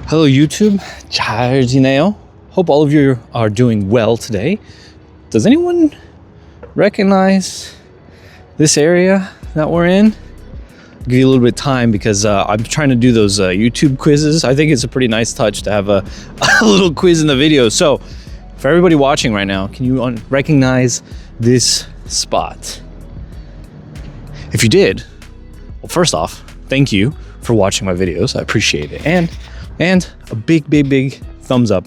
Hello YouTube, 잘 지내요? Hope all of you are doing well today. Does anyone recognize this area that we're in? I'll give you a little bit of time because I'm trying to do those YouTube quizzes. I think it's a pretty nice touch to have a little quiz in the video. So for everybody watching right now, can you recognize this spot? If you did, well, first off, thank you for watching my videos. I appreciate it. And a big thumbs up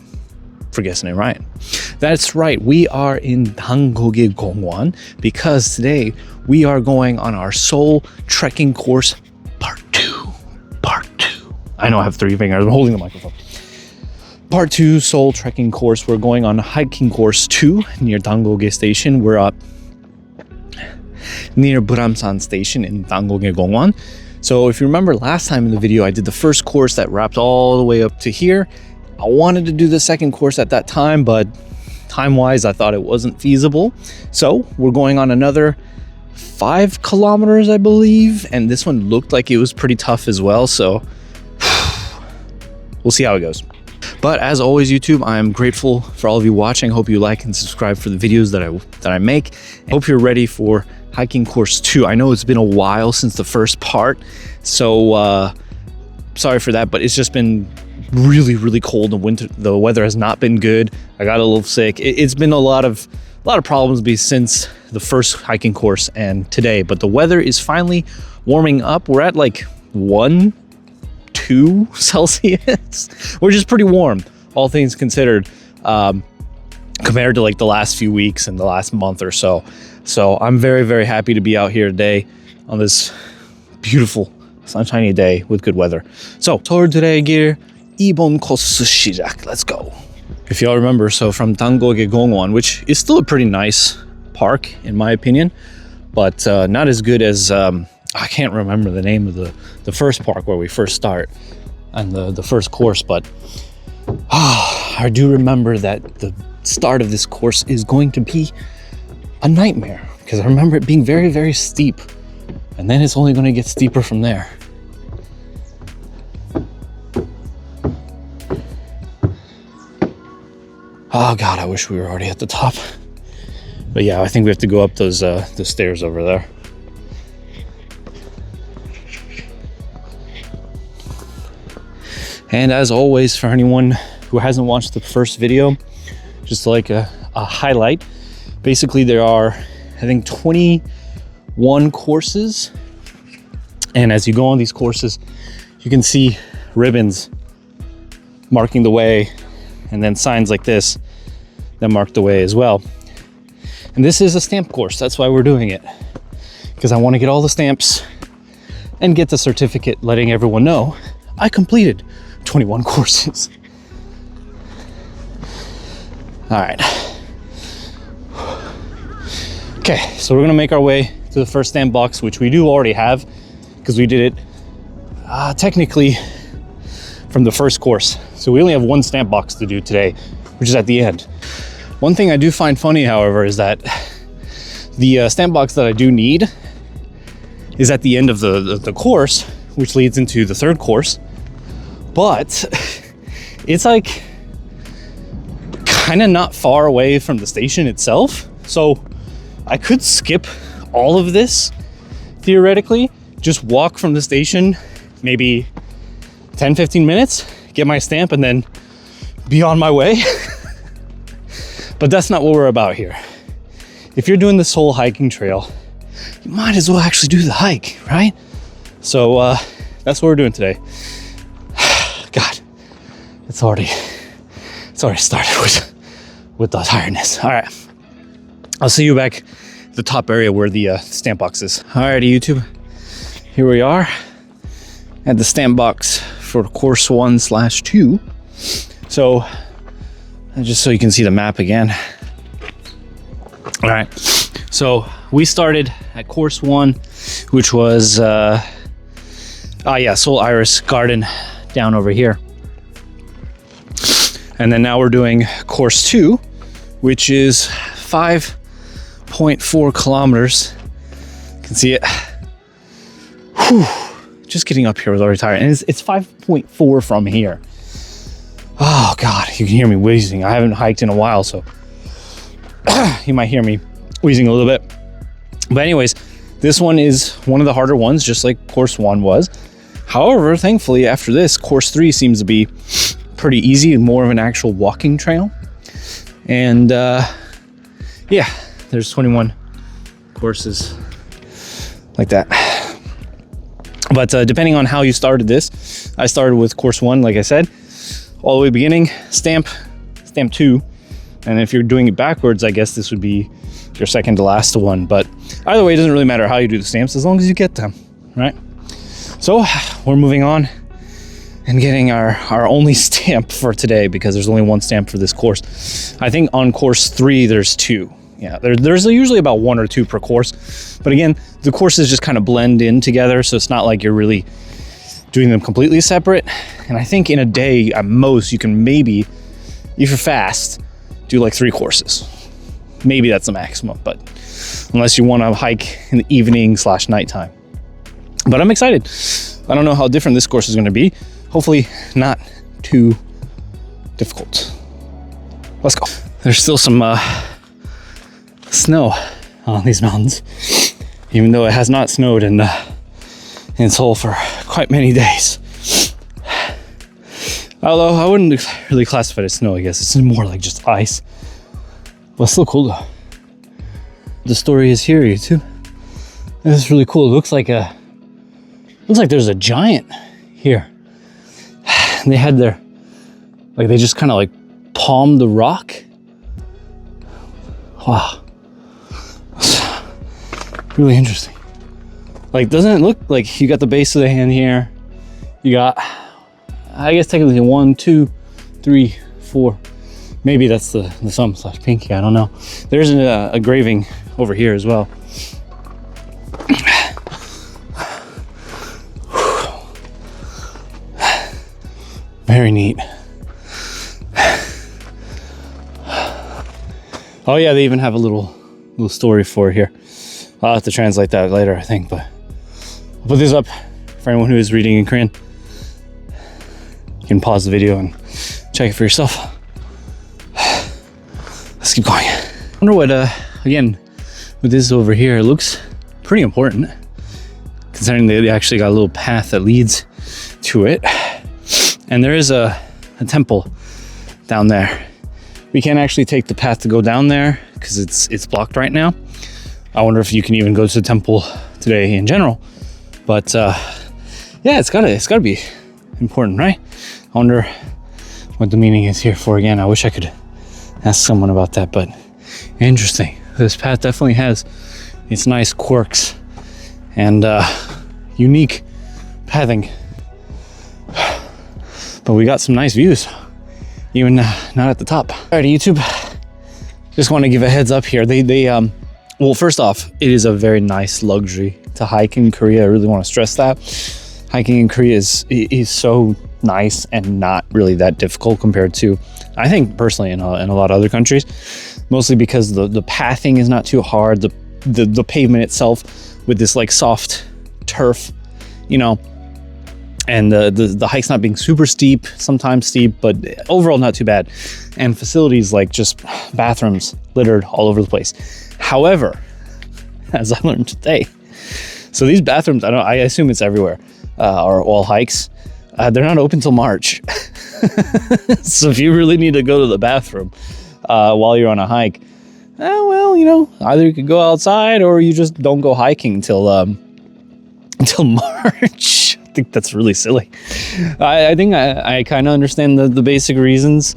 for guessing it right. That's right, we are in Dangoge Gongwon because today we are going on our Seoul trekking course part 2. I know I have 3 fingers, I'm holding the microphone. Part 2 Seoul trekking course. We're going on hiking course 2 near Dangoge Station. We're up near Dobongsan Station in Dangoge Gongwon. So if you remember last time in the video, I did the first course that wrapped all the way up to here. I wanted to do the second course at that time, but time-wise, I thought it wasn't feasible. So we're going on another 5 kilometers, I believe. And this one looked like it was pretty tough as well. So we'll see how it goes. But as always, YouTube, I am grateful for all of you watching. Hope you like and subscribe for the videos that I make. Hope you're ready for hiking course 2. I know it's been a while since the first part, so sorry for that, but it's just been really cold and winter. The weather has not been good. I got a little sick. It's been a lot of problems since the first hiking course and today, but the weather is finally warming up. We're at like 1-2 Celsius, which is pretty warm, all things considered, compared to like the last few weeks and the last month or so. So I'm very happy to be out here today on this beautiful sunshiny day with good weather. So 서울 드래길 2번 코스 시작. Let's go. If y'all remember, so from Dangoge Gongwon, which is still a pretty nice park in my opinion, but not as good as I can't remember the name of the first park where we first start and the first course, but I do remember that the start of this course is going to be a nightmare because I remember it being very steep, and then it's only going to get steeper from there. Oh God, I wish we were already at the top. But yeah, I think we have to go up those the stairs over there. And as always, for anyone who hasn't watched the first video, just like a highlight, basically there are, I think, 21 courses. And as you go on these courses, you can see ribbons marking the way, and then signs like this that mark the way as well. And this is a stamp course. That's why we're doing it, because I want to get all the stamps and get the certificate letting everyone know I completed 21 courses. All right. Okay, so we're gonna make our way to the first stamp box, which we do already have because we did it technically from the first course. So we only have 1 stamp box to do today, which is at the end. One thing I do find funny, however, is that the stamp box that I do need is at the end of the course, which leads into the 3rd course. But it's like kind of not far away from the station itself. So I could skip all of this theoretically, just walk from the station maybe 10-15 minutes, get my stamp, and then be on my way. But that's not what we're about here. If you're doing this whole hiking trail, you might as well actually do the hike, right? So that's what we're doing today. God, it's already started with the tiredness. All right, I'll see you back at the top area where the stamp box is. Alrighty, YouTube, here we are at the stamp box for course 1/2. So just so you can see the map again. All right, so we started at course 1, which was Seoul Iris Garden down over here. And then now we're doing course 2, which is 5.4 kilometers. You can see it. Whew. Just getting up here was already tired. And it's 5.4 from here. Oh God, you can hear me wheezing. I haven't hiked in a while, so you might hear me wheezing a little bit. But anyways, this one is one of the harder ones, just like course 1 was. However, thankfully after this, course 3 seems to be pretty easy and more of an actual walking trail. And yeah, there's 21 courses like that. But depending on how you started this, I started with course 1, like I said, all the way beginning, stamp 2. And if you're doing it backwards, I guess this would be your second to last one. But either way, it doesn't really matter how you do the stamps as long as you get them, right? So we're moving on and getting our only stamp for today, because there's only one stamp for this course. I think on course 3, there's 2. Yeah, there's usually about 1 or 2 per course. But again, the courses just kind of blend in together, so it's not like you're really doing them completely separate. And I think in a day, at most, you can maybe, if you're fast, do like 3 courses. Maybe that's the maximum, but unless you want to hike in the evening / nighttime. But I'm excited. I don't know how different this course is going to be. Hopefully not too difficult. Let's go. There's still some snow on these mountains, even though it has not snowed in Seoul for quite many days. Although I wouldn't really classify it as snow, I guess. It's more like just ice. But still cool though. The story is here, YouTube. This is really cool. It looks like there's a giant here. And they had they just kind of like palmed the rock. Wow. Really interesting. Like, doesn't it look like you got the base of the hand here? You got, I guess technically 1, 2, 3, 4. Maybe that's the thumb / pinky, I don't know. There's a engraving over here as well. Very neat. Oh yeah, they even have a little story for it here. I'll have to translate that later, I think, but I'll put this up for anyone who is reading in Korean. You can pause the video and check it for yourself. Let's keep going. I wonder what, again, with this over here, it looks pretty important, considering they actually got a little path that leads to it. And there is a temple down there. We can't actually take the path to go down there because it's blocked right now. I wonder if you can even go to the temple today in general. But yeah, it's gotta be important, right? I wonder what the meaning is here for. Again, I wish I could ask someone about that, but interesting. This path definitely has its nice quirks and unique pathing. But we got some nice views, even not at the top. All right, YouTube, just want to give a heads up here. Well, first off, it is a very nice luxury to hike in Korea. I really want to stress that. Hiking in Korea is so nice and not really that difficult compared to, I think personally, in a lot of other countries, mostly because the pathing is not too hard. The pavement itself with this like soft turf, you know, and the hike's not being super steep, sometimes steep, but overall not too bad. And facilities like just bathrooms littered all over the place. However, as I learned today, so these bathrooms, I assume it's everywhere, are all hikes. They're not open till March. So if you really need to go to the bathroom while you're on a hike, well, you know, either you could go outside or you just don't go hiking until March. I think that's really silly. I think I kind of understand the basic reasons.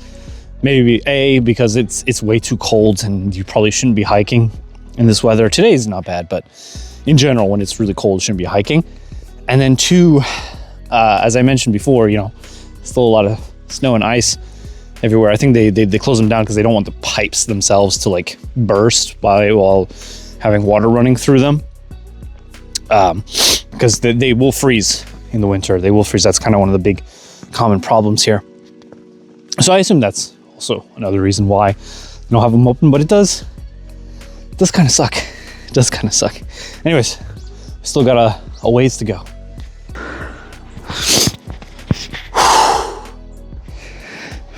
Maybe because it's way too cold and you probably shouldn't be hiking in this weather. Today's not bad, but in general, when it's really cold, you shouldn't be hiking. And then 2, as I mentioned before, you know, still a lot of snow and ice everywhere. I think they close them down because they don't want the pipes themselves to like burst while having water running through them. Because they will freeze in the winter. They will freeze. That's kind of one of the big common problems here. So I assume that's also another reason why you don't have them open, but it does kind of suck. It does kind of suck. Anyways, still got a ways to go.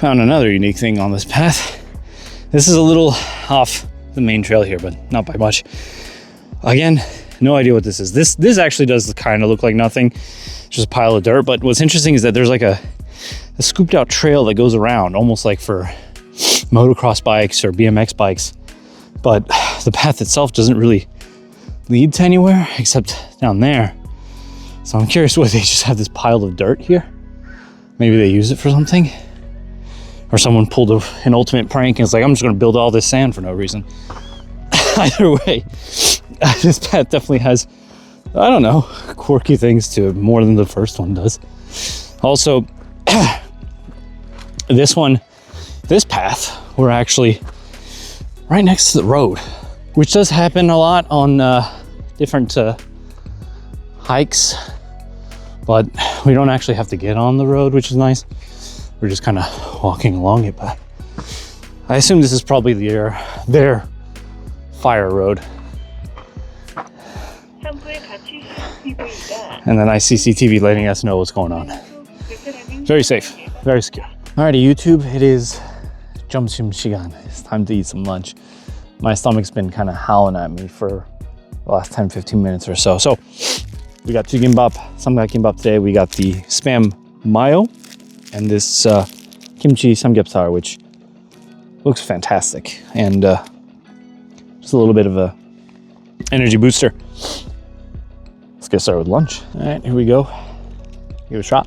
Found another unique thing on this path. This is a little off the main trail here, but not by much. Again, no idea what this is. This actually does kind of look like nothing, just a pile of dirt. But what's interesting is that there's like a scooped out trail that goes around, almost like for motocross bikes or BMX bikes. But the path itself doesn't really lead to anywhere except down there. So I'm curious whether they just have this pile of dirt here. Maybe they use it for something. Or someone pulled an ultimate prank and it's like, I'm just gonna build all this sand for no reason. Either way, this path definitely has, I don't know, quirky things to it more than the first one does. Also, this path, we're actually right next to the road, which does happen a lot on different hikes, but we don't actually have to get on the road, which is nice. We're just kind of walking along it, but I assume this is probably their fire road. And then I see CCTV letting us know what's going on. Very safe, very secure. Alrighty, YouTube, it is 점심 시간. It's time to eat some lunch. My stomach's been kind of howling at me for the last 10-15 minutes or so. So we got two gimbap, samgak gimbap today. We got the spam mayo and this kimchi samgyeopsal, which looks fantastic, and just a little bit of a energy booster. Let's get started with lunch. All right, here we go. Give it a shot.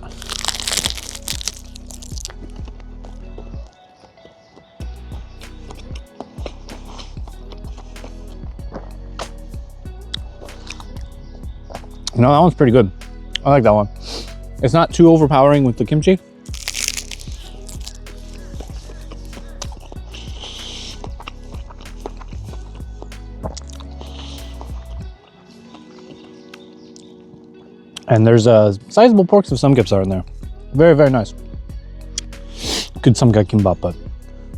You know, that one's pretty good. I like that one. It's not too overpowering with the kimchi. And there's a sizable porks of samgyeopsal in there. Very, very nice. Good samgak gimbap, but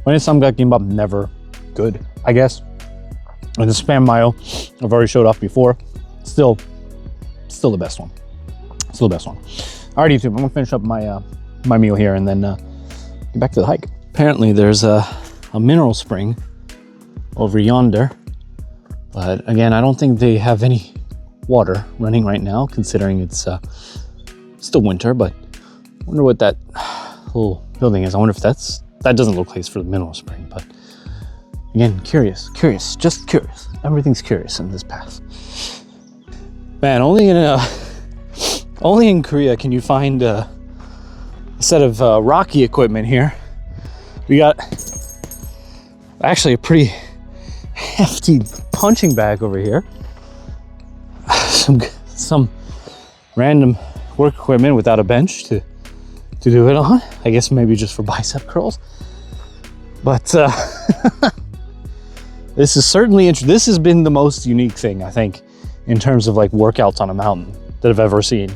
when it's samgak gimbap, never good, I guess. And the spam mayo, I've already showed off before. Still the best one. Still the best one. All right, YouTube, I'm gonna finish up my my meal here and then get back to the hike. Apparently there's a mineral spring over yonder, but again, I don't think they have any water running right now, considering it's still winter. But I wonder what that little building is. I wonder if that doesn't look like it's for the mineral spring, but again, curious, just curious. Everything's curious in this path. Man, only in Korea can you find a set of Rocky equipment here. We got actually a pretty hefty punching bag over here. Some random work equipment without a bench to do it on. I guess maybe just for bicep curls. But this is certainly interesting. This has been the most unique thing, I think, in terms of like workouts on a mountain that I've ever seen.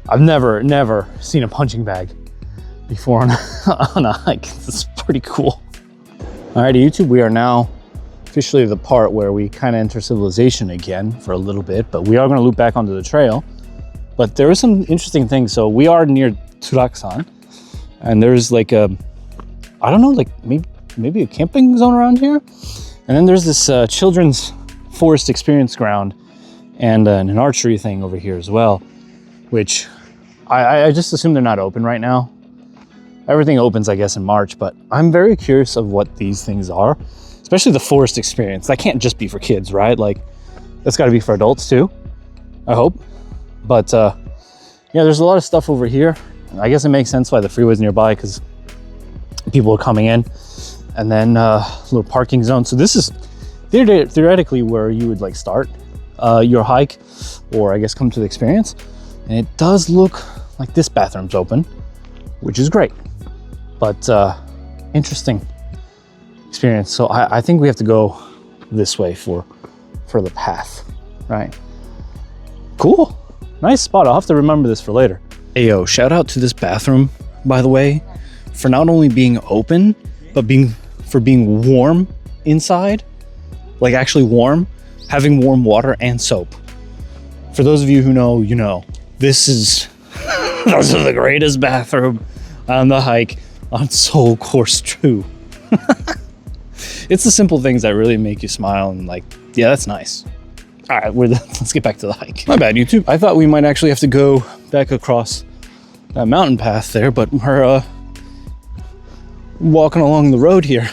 I've never seen a punching bag before on a hike. This is pretty cool. Alrighty, YouTube, we are now officially the part where we kind of enter civilization again for a little bit, but we are going to loop back onto the trail. But there is some interesting things. So we are near Dobongsan, and there's like a, I don't know, like maybe a camping zone around here. And then there's this children's forest experience ground and an archery thing over here as well, which I just assume they're not open right now. Everything opens, I guess, in March, but I'm very curious of what these things are, especially the forest experience. That can't just be for kids, right? Like, that's got to be for adults too, I hope. But yeah, there's a lot of stuff over here. I guess it makes sense why the freeway's nearby, because people are coming in. And then a little parking zone. So this is theoretically where you would like start your hike, or I guess come to the experience. And it does look like this bathroom's open, which is great. But interesting experience. So I think we have to go this way for the path, right? Cool, nice spot. I'll have to remember this for later. Hey yo, shout out to this bathroom, by the way, for not only being open, but for being warm inside, like actually warm, having warm water and soap. For those of you who know, you know, this is the greatest bathroom on the hike, on Seoul Course 2. It's the simple things that really make you smile and like, yeah, that's nice. All right, let's get back to the hike. My bad, YouTube. I thought we might actually have to go back across that mountain path there, but we're walking along the road here.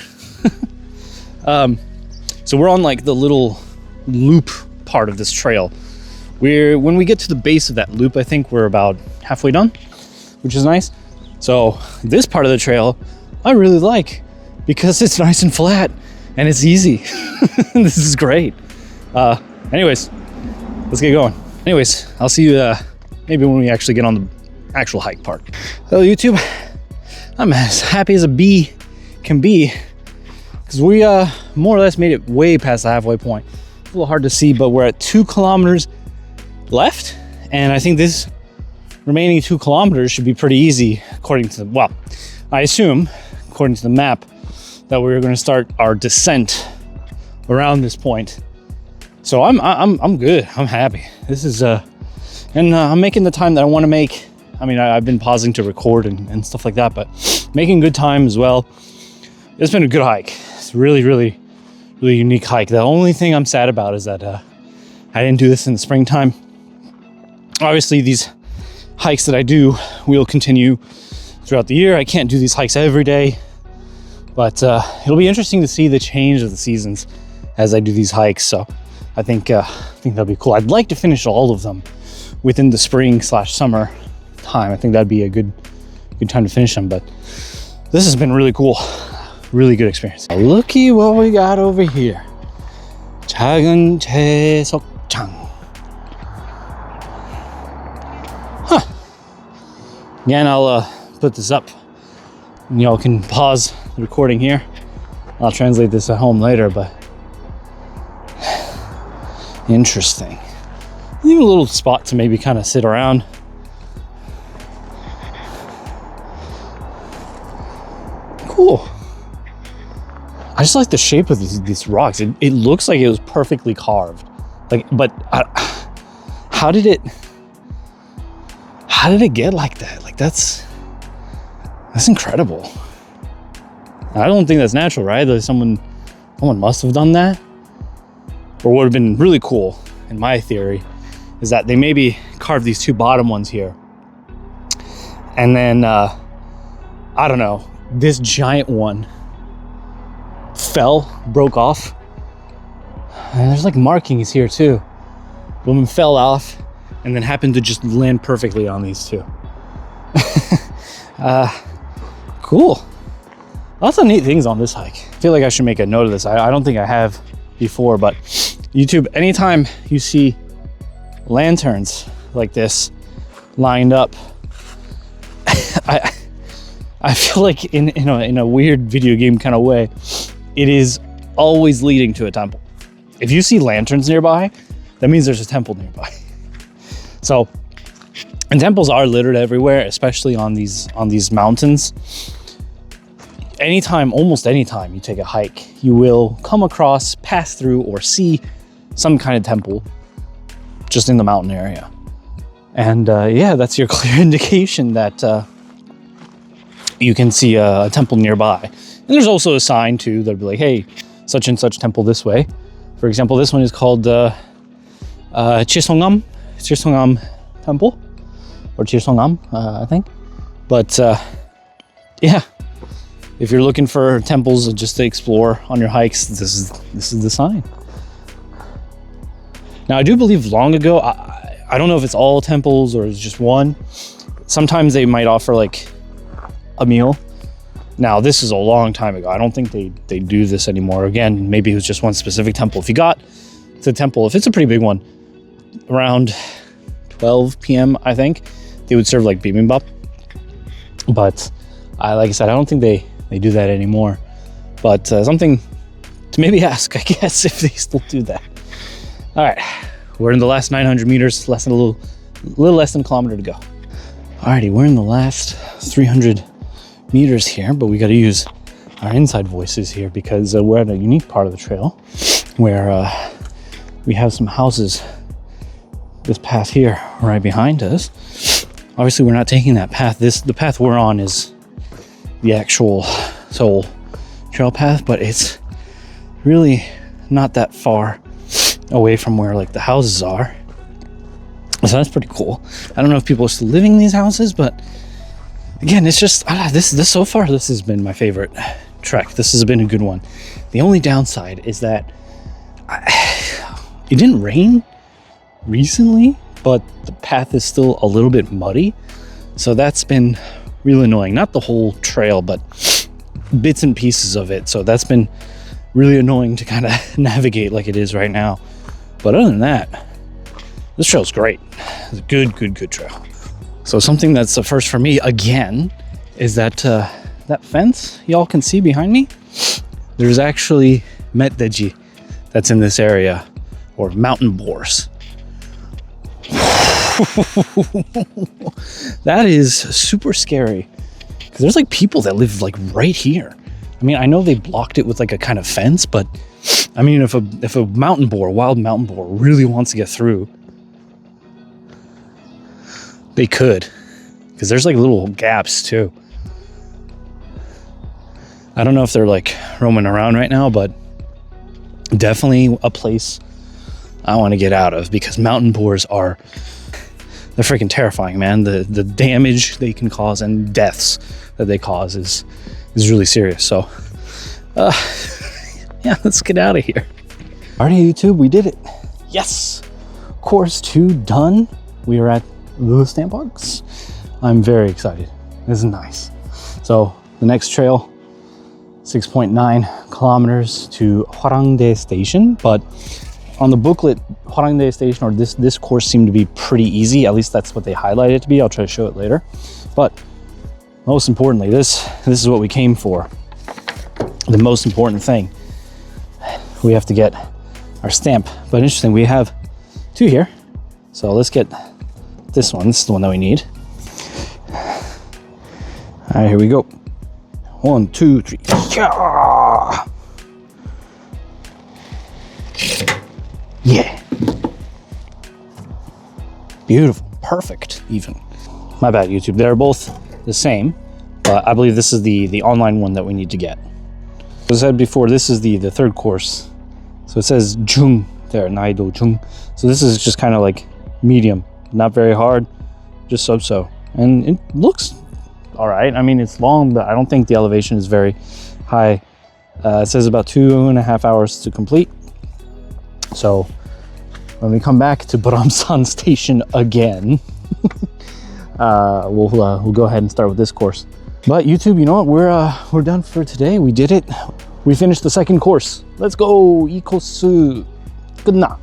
So we're on like the little loop part of this trail. When we get to the base of that loop, I think we're about halfway done, which is nice. So this part of the trail, I really like because it's nice and flat and it's easy. This is great. Anyways, let's get going. Anyways, I'll see you maybe when we actually get on the actual hike part. Hello, YouTube. I'm as happy as a bee can be because we more or less made it way past the halfway point. A little hard to see, but we're at 2 kilometers left, and I think this remaining 2 kilometers should be pretty easy according to the, well, I assume according to the map that we're going to start our descent around this point. So I'm good. I'm happy. This is and I'm making the time that I want to make. I mean, I've been pausing to record and stuff like that, but making good time as well. It's been a good hike. It's really, really, really unique hike. The only thing I'm sad about is that I didn't do this in the springtime. Obviously, these hikes that I do will continue throughout the year. I can't do these hikes every day, but it'll be interesting to see the change of the seasons as I do these hikes. So I think that'll be cool. I'd like to finish all of them within the spring/summer time. I think that'd be a good time to finish them. But this has been really cool, really good experience. Looky what we got over here. 작은 채석장. Huh. Again, I'll put this up. Y'all can pause the recording here. I'll translate this at home later, but interesting. Even a little spot to maybe kind of sit around. Cool. I just like the shape of these rocks. It looks like it was perfectly carved. Like, but how did it get like that? Like that's incredible. I don't think that's natural, right? That someone must have done that. Or what would have been really cool, in my theory, is that they maybe carved these 2 bottom ones here. And then, I don't know, this giant one broke off. And there's like markings here too. Woman fell off and then happened to just land perfectly on these 2. Cool. Lots of neat things on this hike. I feel like I should make a note of this. I don't think I have before, but YouTube, anytime you see lanterns like this lined up, I feel like in a weird video game kind of way, it is always leading to a temple. If you see lanterns nearby, that means there's a temple nearby. So, and temples are littered everywhere, especially on these mountains. Almost anytime you take a hike, you will come across, pass through, or see some kind of temple just in the mountain area. And yeah, that's your clear indication that you can see a temple nearby. And there's also a sign too that'll be like, hey, such and such temple this way. For example, this one is called Chesongam Temple, or Chesongam, I think. But yeah, if you're looking for temples just to explore on your hikes, this is the sign. Now, I do believe long ago, I don't know if it's all temples or it's just one. Sometimes they might offer like a meal. Now, this is a long time ago. I don't think they do this anymore. Again, maybe it was just one specific temple. If you got to the temple, if it's a pretty big one, around 12 p.m., I think, they would serve like bibimbap. But like I said, I don't think they do that anymore. But something to maybe ask, I guess, if they still do that. All right, we're in the last 900 meters, a little less than a kilometer to go. Alrighty, we're in the last 300 meters here, but we got to use our inside voices here because we're at a unique part of the trail where we have some houses. This path here, right behind us. Obviously, we're not taking that path. The path we're on is the actual Seoul Trail path, but it's really not that far away from where like the houses are. So that's pretty cool. I don't know if people are still living in these houses, but again, it's just this so far. This has been my favorite trek. This has been a good one. The only downside is that it didn't rain recently, but the path is still a little bit muddy. So that's been really annoying. Not the whole trail, but bits and pieces of it. So that's been really annoying to kind of navigate like it is right now. But other than that, this trail's great. It's a good trail. So something that's a first for me again is that that fence y'all can see behind me. There's actually metdeji that's in this area, or mountain boars. That is super scary because there's like people that live like right here. I mean, I know they blocked it with like a kind of fence, but I mean, if a mountain boar, wild mountain boar, really wants to get through, they could, because there's like little gaps too. I don't know if they're like roaming around right now, but definitely a place I want to get out of, because mountain boars they're freaking terrifying, man. The damage they can cause and deaths that they cause is really serious. So yeah, let's get out of here. Alrighty, YouTube, we did it. Yes, course 2 done. We are at the stamp box. I'm very excited. This is nice. So the next trail, 6.9 kilometers to Hwarangdae Station, but on the booklet, Hwarangdae Station, or this course seemed to be pretty easy. At least that's what they highlighted it to be. I'll try to show it later. But most importantly, this is what we came for. The most important thing. We have to get our stamp. But interesting, we have 2 here. So let's get this one. This is the one that we need. All right, here we go. 1, 2, 3. Yeah. Beautiful. Perfect, even. My bad, YouTube. They're both the same, but I believe this is the online one that we need to get. As I said before, this is the third course. So it says Jung there, Naido Jung. So this is just kind of like medium, not very hard, just so. And it looks all right. I mean, it's long, but I don't think the elevation is very high. It says about 2.5 hours to complete. So when we come back to Dobongsan Station again, we'll go ahead and start with this course. But YouTube, you know what? We're done for today. We did it. We finished the second course. Let's go. Ikosu. Good na.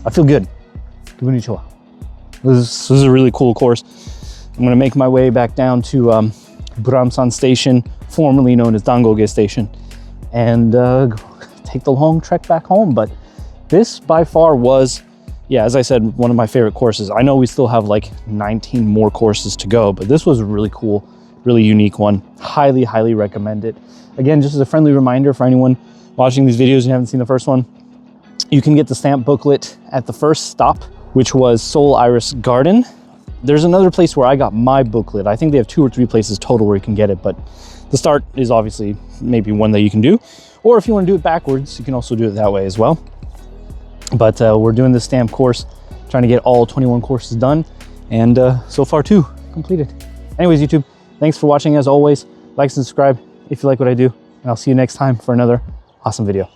I feel good. This is a really cool course. I'm gonna make my way back down to Dobongsan Station, formerly known as Dangoge Station, and take the long trek back home. But this by far was, yeah, as I said, one of my favorite courses. I know we still have like 19 more courses to go, but this was a really cool, really unique one. Highly recommend it. Again, just as a friendly reminder for anyone watching these videos and haven't seen the first one, you can get the stamp booklet at the first stop, which was Seoul Iris Garden. There's another place where I got my booklet. I think they have 2 or 3 places total where you can get it, but the start is obviously maybe one that you can do. Or if you want to do it backwards, you can also do it that way as well. But we're doing this stamp course, trying to get all 21 courses done, and so far 2 completed. Anyways, YouTube, thanks for watching as always. Like and subscribe if you like what I do, and I'll see you next time for another awesome video.